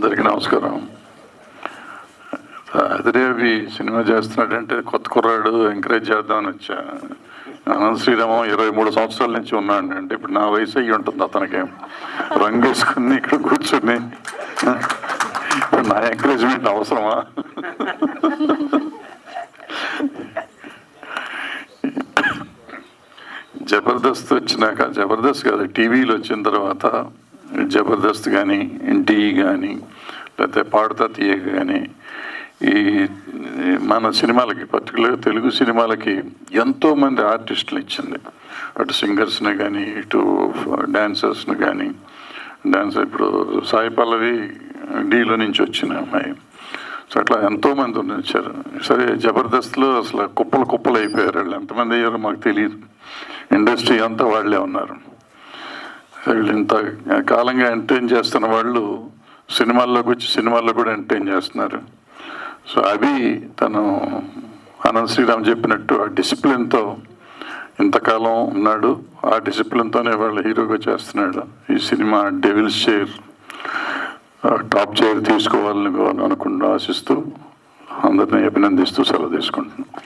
అందరికీ నమస్కారం. అదిరేవి సినిమా చేస్తున్నాడంటే కొత్త కుర్రాడు ఎంకరేజ్ చేద్దామని వచ్చా. అనంత శ్రీరామం 23 సంవత్సరాల నుంచి ఉన్నాడు అంటే ఇప్పుడు నా వయసు అయ్యి ఉంటుంది. అతనికి రంగు వేసుకుని ఇక్కడ కూర్చుని నా ఎంకరేజ్మెంట్ అవసరమా? జబర్దస్త్ వచ్చినాక, జబర్దస్త్ కాదు టీవీలో వచ్చిన తర్వాత జబర్దస్త్ కానీ ఎన్టీవీ కానీ లేకపోతే పాడతా తీయక కానీ ఈ మన సినిమాలకి పర్టికులర్గా తెలుగు సినిమాలకి ఎంతోమంది ఆర్టిస్టులు ఇచ్చింది. అటు సింగర్స్ని కానీ ఇటు డాన్సర్స్ని కానీ. ఇప్పుడు సాయి పల్లవి డీలో నుంచి వచ్చిన అమ్మాయి. సో అట్లా ఎంతోమంది వచ్చారు. సరే జబర్దస్త్లో అసలు కుప్పలు అయిపోయారు. వాళ్ళు ఎంతమంది అయ్యారో మాకు తెలియదు. ఇండస్ట్రీ అంతా వాళ్ళే ఉన్నారు. వీళ్ళు ఇంత కాలంగా ఎంటర్టైన్ చేస్తున్న వాళ్ళు సినిమాల్లోకి వచ్చి సినిమాల్లో కూడా ఎంటర్టైన్ చేస్తున్నారు. సో అవి తను అనంత శ్రీరామ్ చెప్పినట్టు ఆ డిసిప్లిన్తో ఇంతకాలం ఉన్నాడు. ఆ డిసిప్లిన్తోనే వాళ్ళు హీరోగా చేస్తున్నాడు. ఈ cinema devil's chair top chair తీసుకోవాలని ఆశిస్తూ అందరినీ అభినందిస్తూ సెలవు తీసుకుంటున్నాను.